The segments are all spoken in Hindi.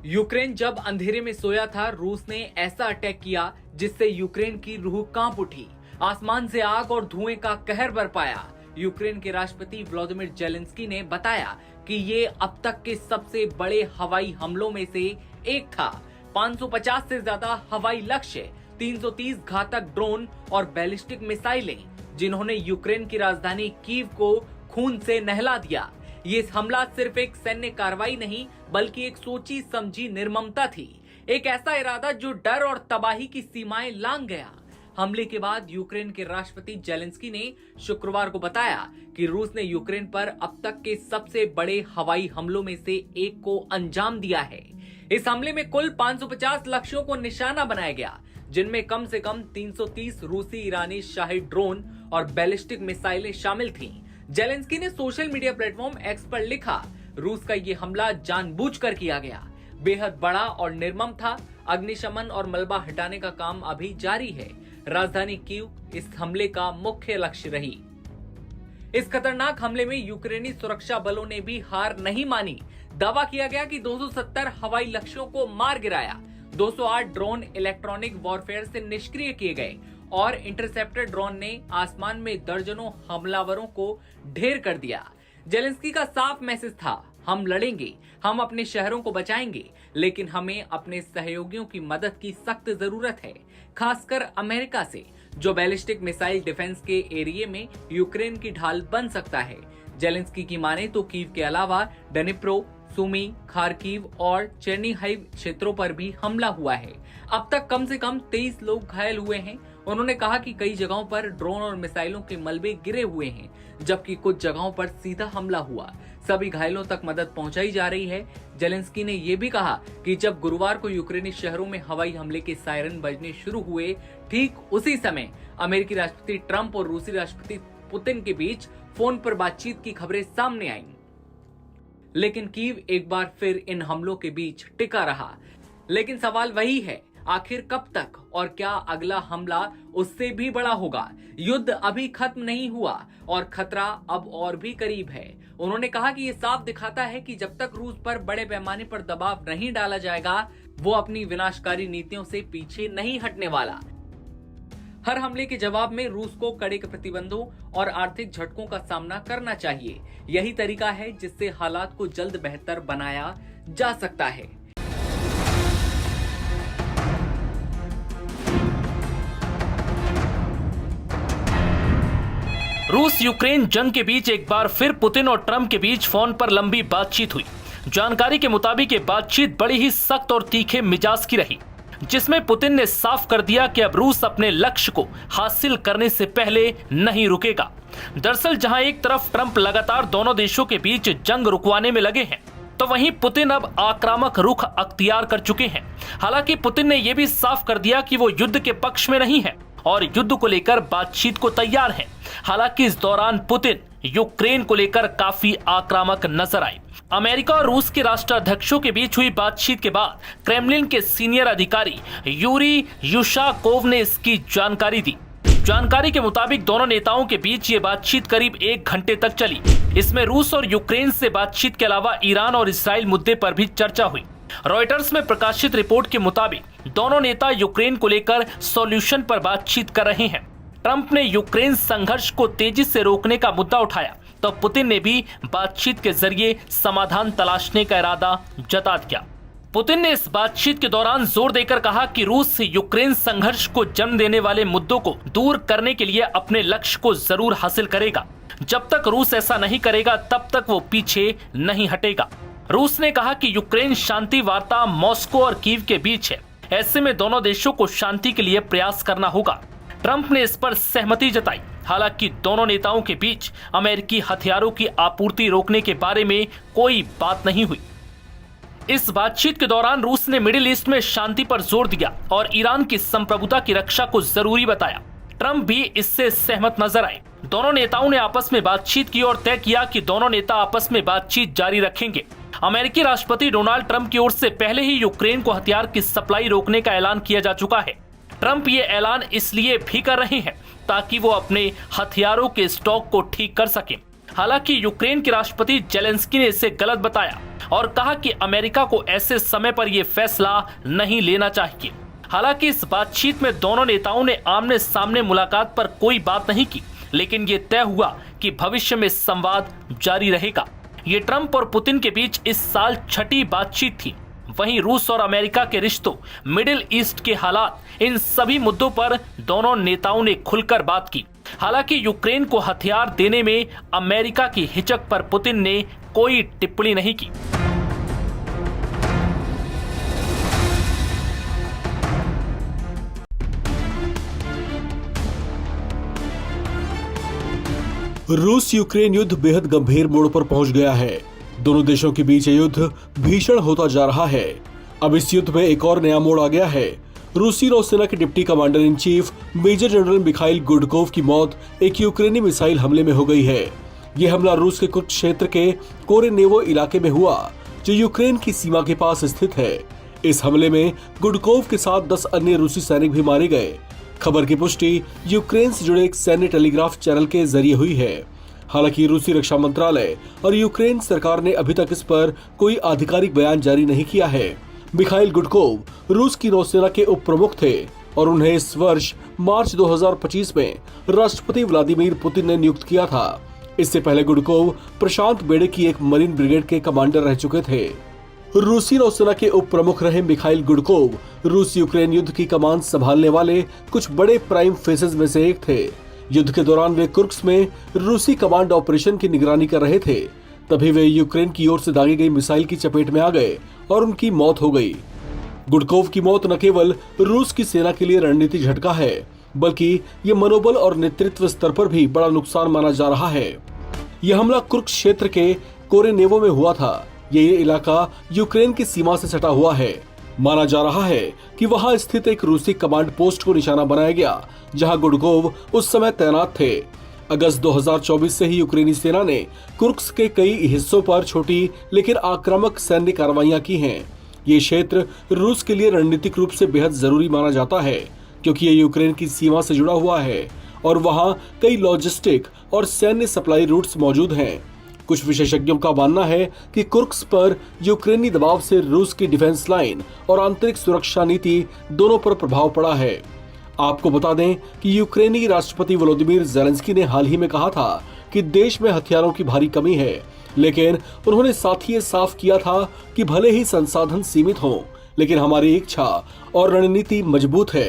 यूक्रेन जब अंधेरे में सोया था, रूस ने ऐसा अटैक किया जिससे यूक्रेन की रूह कांप उठी। आसमान से आग और धुएं का कहर बरपाया। यूक्रेन के राष्ट्रपति व्लादिमीर जेलेंस्की ने बताया कि ये अब तक के सबसे बड़े हवाई हमलों में से एक था। 550 से ज्यादा हवाई लक्ष्य, 330 घातक ड्रोन और बैलिस्टिक मिसाइलें, जिन्होंने यूक्रेन की राजधानी कीव को खून से नहला दिया। ये हमला सिर्फ एक सैन्य कार्रवाई नहीं, बल्कि एक सोची समझी निर्ममता थी। एक ऐसा इरादा जो डर और तबाही की सीमाएं लांघ गया। हमले के बाद यूक्रेन के राष्ट्रपति जेलेंस्की ने शुक्रवार को बताया कि रूस ने यूक्रेन पर अब तक के सबसे बड़े हवाई हमलों में से एक को अंजाम दिया है। इस हमले में कुल 550 लक्ष्यों को निशाना बनाया गया, जिनमें कम से कम 330 रूसी ईरानी शाही ड्रोन और बैलिस्टिक मिसाइलें शामिल थीं। जेलेंस्की ने सोशल मीडिया प्लेटफॉर्म एक्स पर लिखा, रूस का ये हमला जानबूझकर किया गया, बेहद बड़ा और निर्मम था। अग्निशमन और मलबा हटाने का काम अभी जारी है। राजधानी कीव इस हमले का मुख्य लक्ष्य रही। इस खतरनाक हमले में यूक्रेनी सुरक्षा बलों ने भी हार नहीं मानी। दावा किया गया कि 270 हवाई लक्ष्यों को मार गिराया। 208 ड्रोन इलेक्ट्रॉनिक वॉरफेयर से निष्क्रिय किए गए और इंटरसेप्टर ड्रोन ने आसमान में दर्जनों हमलावरों को ढेर कर दिया। जेलेंस्की का साफ मैसेज था, हम लड़ेंगे, हम अपने शहरों को बचाएंगे, लेकिन हमें अपने सहयोगियों की मदद की सख्त जरूरत है, खासकर अमेरिका से, जो बैलिस्टिक मिसाइल डिफेंस के एरिया में यूक्रेन की ढाल बन सकता है। जेलेंस्की की माने तो कीव के अलावा डनिप्रो, सुमी, खार्किव और चेर्निहाइव क्षेत्रों पर भी हमला हुआ है। अब तक कम से कम 23 लोग घायल हुए हैं। उन्होंने कहा कि कई जगहों पर ड्रोन और मिसाइलों के मलबे गिरे हुए हैं, जबकि कुछ जगहों पर सीधा हमला हुआ। सभी घायलों तक मदद पहुंचाई जा रही है। जेलेंस्की ने यह भी कहा कि जब गुरुवार को यूक्रेनी शहरों में हवाई हमले के सायरन बजने शुरू हुए, ठीक उसी समय अमेरिकी राष्ट्रपति ट्रंप और रूसी राष्ट्रपति पुतिन के बीच फोन पर बातचीत की खबरें सामने आईं। लेकिन कीव एक बार फिर इन हमलों के बीच टिका रहा। लेकिन सवाल वही है, आखिर कब तक, और क्या अगला हमला उससे भी बड़ा होगा? युद्ध अभी खत्म नहीं हुआ और खतरा अब और भी करीब है। उन्होंने कहा कि ये साफ दिखाता है कि जब तक रूस पर बड़े पैमाने पर दबाव नहीं डाला जाएगा, वो अपनी विनाशकारी नीतियों से पीछे नहीं हटने वाला। हर हमले के जवाब में रूस को कड़े प्रतिबंधों और आर्थिक झटकों का सामना करना चाहिए। यही तरीका है जिससे हालात को जल्द बेहतर बनाया जा सकता है। रूस यूक्रेन जंग के बीच एक बार फिर पुतिन और ट्रंप के बीच फोन पर लंबी बातचीत हुई। जानकारी के मुताबिक ये बातचीत बड़ी ही सख्त और तीखे मिजाज की रही, जिसमें पुतिन ने साफ कर दिया कि अब रूस अपने लक्ष्य को हासिल करने से पहले नहीं रुकेगा। दरअसल जहां एक तरफ ट्रंप लगातार दोनों देशों के बीच जंग रुकवाने में लगे हैं, तो वहीं पुतिन अब आक्रामक रुख अख्तियार कर चुके हैं। हालांकि पुतिन ने यह भी साफ कर दिया कि वो युद्ध के पक्ष में नहीं है और युद्ध को लेकर बातचीत को तैयार हैं। हालांकि इस दौरान पुतिन यूक्रेन को लेकर काफी आक्रामक नजर आए। अमेरिका और रूस के राष्ट्राध्यक्षों के बीच हुई बातचीत के बाद क्रेमलिन के सीनियर अधिकारी यूरी युशाकोव ने इसकी जानकारी दी। जानकारी के मुताबिक दोनों नेताओं के बीच ये बातचीत करीब 1 घंटे तक चली। इसमें रूस और यूक्रेन से बातचीत के अलावा ईरान और इस्राइल मुद्दे पर भी चर्चा हुई। रॉयटर्स में प्रकाशित रिपोर्ट के मुताबिक दोनों नेता यूक्रेन को लेकर सॉल्यूशन पर बातचीत कर रहे हैं। ट्रंप ने यूक्रेन संघर्ष को तेजी से रोकने का मुद्दा उठाया, तो पुतिन ने भी बातचीत के जरिए समाधान तलाशने का इरादा जता दिया। पुतिन ने इस बातचीत के दौरान जोर देकर कहा कि रूस यूक्रेन संघर्ष को जन्म देने वाले मुद्दों को दूर करने के लिए अपने लक्ष्य को जरूर हासिल करेगा। जब तक रूस ऐसा नहीं करेगा, तब तक वो पीछे नहीं हटेगा। रूस ने कहा कि यूक्रेन शांति वार्ता मॉस्को और कीव के बीच है। ऐसे में दोनों देशों को शांति के लिए प्रयास करना होगा। ट्रंप ने इस पर सहमति जताई। हालांकि दोनों नेताओं के बीच अमेरिकी हथियारों की आपूर्ति रोकने के बारे में कोई बात नहीं हुई। इस बातचीत के दौरान रूस ने मिडिल ईस्ट में शांति पर जोर दिया और ईरान की संप्रभुता की रक्षा को जरूरी बताया। ट्रंप भी इससे सहमत नजर आए। दोनों नेताओं ने आपस में बातचीत की और तय किया कि दोनों नेता आपस में बातचीत जारी रखेंगे। अमेरिकी राष्ट्रपति डोनाल्ड ट्रंप की ओर से पहले ही यूक्रेन को हथियार की सप्लाई रोकने का ऐलान किया जा चुका है। ट्रंप ये ऐलान इसलिए भी कर रहे हैं ताकि वो अपने हथियारों के स्टॉक को ठीक कर सकें। हालांकि यूक्रेन के राष्ट्रपति जेलेंस्की ने इसे गलत बताया और कहा कि अमेरिका को ऐसे समय पर यह फैसला नहीं लेना चाहिए। हालांकि इस बातचीत में दोनों नेताओं ने आमने सामने मुलाकात पर कोई बात नहीं की, लेकिन ये तय हुआ कि भविष्य में संवाद जारी रहेगा। ये ट्रंप और पुतिन के बीच इस साल छठी बातचीत थी। वहीं रूस और अमेरिका के रिश्तों, मिडिल ईस्ट के हालात, इन सभी मुद्दों पर दोनों नेताओं ने खुलकर बात की। हालांकि यूक्रेन को हथियार देने में अमेरिका की हिचक पर पुतिन ने कोई टिप्पणी नहीं की। रूस यूक्रेन युद्ध बेहद गंभीर मोड़ पर पहुंच गया है। दोनों देशों के बीच ये युद्ध भीषण होता जा रहा है। अब इस युद्ध में एक और नया मोड़ आ गया है। रूसी नौसेना के deputy commander in chief major general Mikhail Gudkov की मौत एक यूक्रेनी मिसाइल हमले में हो गई है। यह हमला रूस के कुछ क्षेत्र के कोरेनेवो इलाके में हुआ, जो यूक्रेन की सीमा के पास स्थित है। इस हमले में गुडकोव के साथ 10 अन्य रूसी सैनिक भी मारे गए। खबर की पुष्टि यूक्रेन से जुड़े एक सैन्य टेलीग्राफ चैनल के जरिए हुई है। हालांकि रूसी रक्षा मंत्रालय और यूक्रेन सरकार ने अभी तक इस पर कोई आधिकारिक बयान जारी नहीं किया है। मिखाइल गुडकोव रूस की नौसेना के उप प्रमुख थे और उन्हें इस वर्ष मार्च 2025 में राष्ट्रपति व्लादिमीर पुतिन ने नियुक्त किया था। इससे पहले गुडकोव प्रशांत बेड़े की एक मरीन ब्रिगेड के कमांडर रह चुके थे। रूसी नौसेना के उप प्रमुख रहे मिखाइल गुडकोव रूस यूक्रेन युद्ध की कमान संभालने वाले कुछ बड़े प्राइम फेसेस में से एक थे। युद्ध के दौरान वे कुर्स्क में रूसी कमांड ऑपरेशन की निगरानी कर रहे थे। तभी वे यूक्रेन की ओर से दागी गई मिसाइल की चपेट में आ गए और उनकी मौत हो गई। गुडकोव की मौत न केवल रूस की सेना के लिए रणनीतिक झटका है, बल्कि ये मनोबल और नेतृत्व स्तर पर भी बड़ा नुकसान माना जा रहा है। यह हमला कुर्स्क क्षेत्र के कोरेनेवो में हुआ था। ये इलाका यूक्रेन की सीमा से सटा हुआ है। माना जा रहा है कि वहां स्थित एक रूसी कमांड पोस्ट को निशाना बनाया गया, जहां गुडकोव उस समय तैनात थे। अगस्त 2024 से ही यूक्रेनी सेना ने कुर्स्क के कई हिस्सों पर छोटी लेकिन आक्रामक सैन्य कार्रवाइयां की हैं। ये क्षेत्र रूस के लिए रणनीतिक रूप से बेहद जरूरी माना जाता है, क्योंकि ये यूक्रेन की सीमा से जुड़ा हुआ है और वहां कई लॉजिस्टिक और सैन्य सप्लाई रूट्स मौजूद हैं। कुछ विशेषज्ञों का मानना है कि कुर्स्क पर यूक्रेनी दबाव से रूस की डिफेंस लाइन और आंतरिक सुरक्षा नीति दोनों पर प्रभाव पड़ा है। आपको बता दें कि यूक्रेनी राष्ट्रपति वोलोदिमीर जेलेंस्की ने हाल ही में कहा था कि देश में हथियारों की भारी कमी है, लेकिन उन्होंने साथ ही ये साफ किया था कि भले ही संसाधन सीमित हों, लेकिन हमारी इच्छा और रणनीति मजबूत है।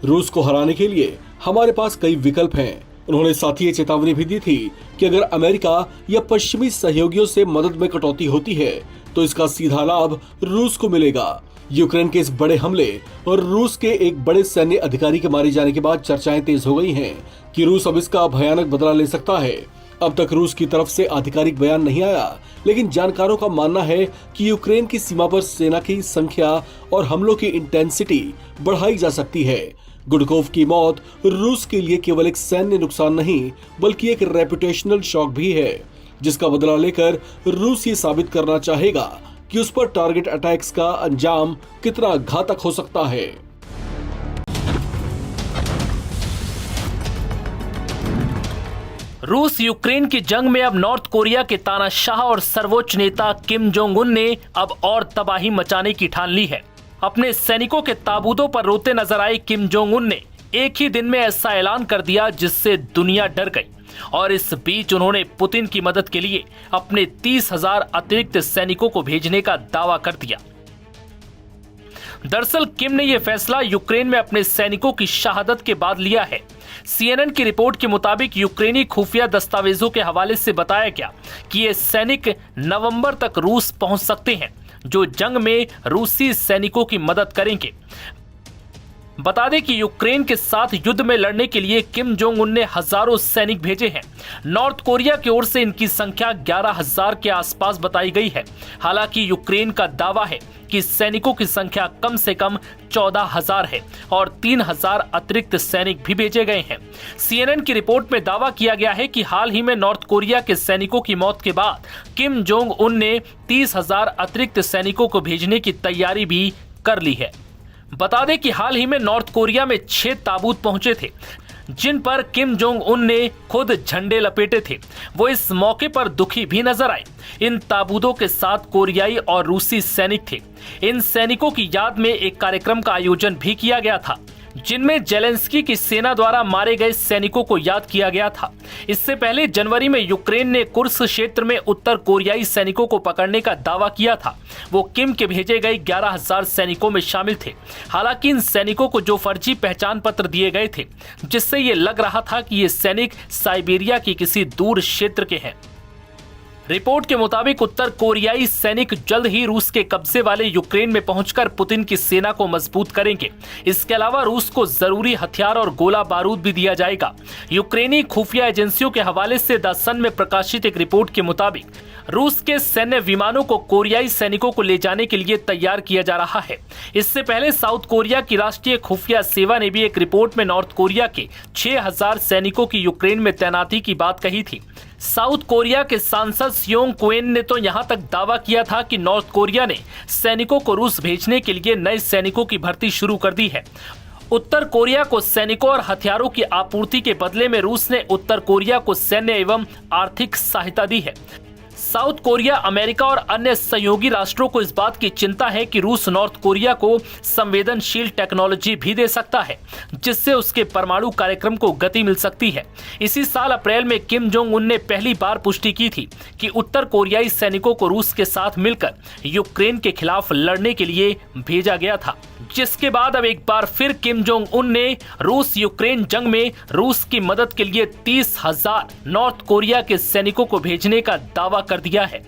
रूस को हराने के लिए हमारे पास कई विकल्प हैं। उन्होंने साथ ही ये चेतावनी भी दी थी कि अगर अमेरिका या पश्चिमी सहयोगियों से मदद में कटौती होती है तो इसका सीधा लाभ रूस को मिलेगा। यूक्रेन के इस बड़े हमले और रूस के एक बड़े सैन्य अधिकारी के मारे जाने के बाद चर्चाएं तेज हो गई हैं कि रूस अब इसका भयानक बदला ले सकता है। अब तक रूस की तरफ से आधिकारिक बयान नहीं आया, लेकिन जानकारों का मानना है कि यूक्रेन की सीमा पर सेना की संख्या और हमलों की इंटेंसिटी बढ़ाई जा सकती है। गुडकोव की मौत रूस के लिए केवल एक सैन्य नुकसान नहीं, बल्कि एक रेपुटेशनल शॉक भी है, जिसका बदला लेकर रूस ये साबित करना चाहेगा कि उस पर टारगेट अटैक्स का अंजाम कितना घातक हो सकता है। रूस यूक्रेन की जंग में अब नॉर्थ कोरिया के तानाशाह और सर्वोच्च नेता किम जोंग उन ने अब और तबाही मचाने की ठान ली है। अपने सैनिकों के ताबूतों पर रोते नजर आए किम जोंग उन ने एक ही दिन में ऐसा ऐलान कर दिया जिससे दुनिया डर गई, और इस बीच उन्होंने पुतिन की मदद के लिए अपने 30,000 अतिरिक्त सैनिकों को भेजने का दावा कर दिया। दरअसल किम ने यह फैसला यूक्रेन में अपने सैनिकों की शहादत के बाद लिया है। CNN की रिपोर्ट के मुताबिक यूक्रेनी खुफिया दस्तावेजों के हवाले से बताया गया कि ये सैनिक नवंबर तक रूस पहुंच सकते हैं, जो जंग में रूसी सैनिकों की मदद करेंगे। बता दें कि यूक्रेन के साथ युद्ध में लड़ने के लिए किम जोंग उन ने हजारों सैनिक भेजे हैं। नॉर्थ कोरिया की ओर से इनकी संख्या 11,000 के आसपास बताई गई है। हालांकि यूक्रेन का दावा है कि सैनिकों की संख्या कम से कम 14,000 है और 3,000 अतिरिक्त सैनिक भी भेजे गए हैं। CNN की रिपोर्ट में दावा किया गया है कि हाल ही में नॉर्थ कोरिया के सैनिकों की मौत के बाद किम जोंग उन ने 30,000 अतिरिक्त सैनिकों को भेजने की तैयारी भी कर ली है। बता दें कि हाल ही में नॉर्थ कोरिया में 6 ताबूत पहुंचे थे, जिन पर किम जोंग उन ने खुद झंडे लपेटे थे, वो इस मौके पर दुखी भी नजर आए। इन ताबूतों के साथ कोरियाई और रूसी सैनिक थे। इन सैनिकों की याद में एक कार्यक्रम का आयोजन भी किया गया था, जिनमें जेलेंस्की की सेना द्वारा मारे गए सैनिकों को याद किया गया था। इससे पहले जनवरी में यूक्रेन ने कुर्स्क क्षेत्र में उत्तर कोरियाई सैनिकों को पकड़ने का दावा किया था। वो किम के भेजे गए 11,000 सैनिकों में शामिल थे। हालांकि इन सैनिकों को जो फर्जी पहचान पत्र दिए गए थे, जिससे ये लग रहा था कि ये सैनिक साइबेरिया के किसी दूर क्षेत्र के हैं। रिपोर्ट के मुताबिक उत्तर कोरियाई सैनिक जल्द ही रूस के कब्जे वाले यूक्रेन में पहुंचकर पुतिन की सेना को मजबूत करेंगे। इसके अलावा रूस को जरूरी हथियार और गोला बारूद भी दिया जाएगा। यूक्रेनी खुफिया एजेंसियों के हवाले से द सन में प्रकाशित एक रिपोर्ट के मुताबिक रूस के सैन्य विमानों को कोरियाई सैनिकों को ले जाने के लिए तैयार किया जा रहा है। इससे पहले साउथ कोरिया की राष्ट्रीय खुफिया सेवा ने भी एक रिपोर्ट में नॉर्थ कोरिया के 6,000 सैनिकों की यूक्रेन में तैनाती की बात कही थी। साउथ कोरिया के सांसद सियोंग क्वेन ने तो यहां तक दावा किया था कि नॉर्थ कोरिया ने सैनिकों को रूस भेजने के लिए नए सैनिकों की भर्ती शुरू कर दी है। उत्तर कोरिया को सैनिकों और हथियारों की आपूर्ति के बदले में रूस ने उत्तर कोरिया को सैन्य एवं आर्थिक सहायता दी है। साउथ कोरिया, अमेरिका और अन्य सहयोगी राष्ट्रों को इस बात की चिंता है कि रूस नॉर्थ कोरिया को संवेदनशील टेक्नोलॉजी भी दे सकता है, जिससे उसके परमाणु कार्यक्रम को गति मिल सकती है। इसी साल अप्रैल में किम जोंग उन ने पहली बार पुष्टि की थी कि उत्तर कोरियाई सैनिकों को रूस के साथ मिलकर यूक्रेन के खिलाफ लड़ने के लिए भेजा गया था, जिसके बाद अब एक बार फिर किम जोंग उन ने रूस यूक्रेन जंग में रूस की मदद के लिए 30,000 नॉर्थ कोरिया के सैनिकों को भेजने का दावा कर दिया है।